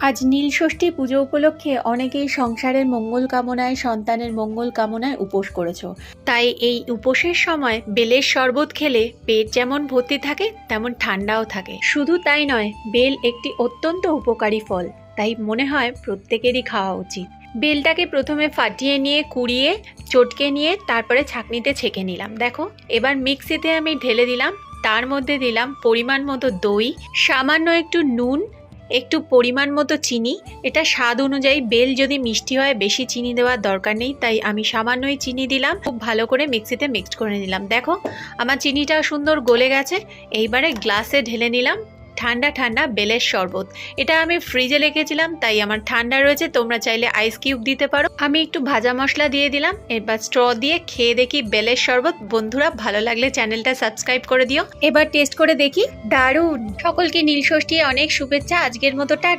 আজ নীলষষ্ঠী পুজো উপলক্ষে অনেকেই সংসারের মঙ্গল কামনায়, সন্তানের মঙ্গল কামনায় উপোস করেছো। তাই এই উপোসের সময় বেলের শরবত খেলে পেট যেমন ভর্তি থাকে তেমন ঠান্ডাও থাকে। শুধু তাই নয়, বেল একটি অত্যন্ত উপকারী ফল, তাই মনে হয় প্রত্যেকেরই খাওয়া উচিত। বেলটাকে প্রথমে ফাটিয়ে নিয়ে কুড়িয়ে চটকে নিয়ে তারপরে ছাঁকনিতে ছেঁকে নিলাম। দেখো, এবার মিক্সিতে আমি ঢেলে দিলাম। তার মধ্যে দিলাম পরিমাণ মতো দই, সামান্য একটু নুন, একটু পরিমাণ মতো চিনি। এটা স্বাদ অনুযায়ী, বেল যদি মিষ্টি হয় বেশি চিনি দেওয়ার দরকার নেই, তাই আমি সামান্যই চিনি দিলাম। খুব ভালো করে মিক্সিতে মিক্সড করে নিলাম। দেখো, আমার চিনিটা সুন্দর গলে গেছে। এইবারে গ্লাসে ঢেলে নিলাম ঠান্ডা ঠান্ডা বেলের শরবত। এটা আমি ফ্রিজে রেখেছিলাম, তাই আমার ঠান্ডা রয়েছে। তোমরা চাইলে আইস কিউব দিতে পারো। আমি একটু ভাজা মশলা দিয়ে দিলাম। এবার স্ট্র দিয়ে খেয়ে দেখি বেলের শরবত। বন্ধুরা, ভালো লাগলে চ্যানেলটা সাবস্ক্রাইব করে দিও। এবার টেস্ট করে দেখি। দারুণ! সকলকে নীলষষ্ঠী অনেক শুভেচ্ছা। আজকের মতো টাটা।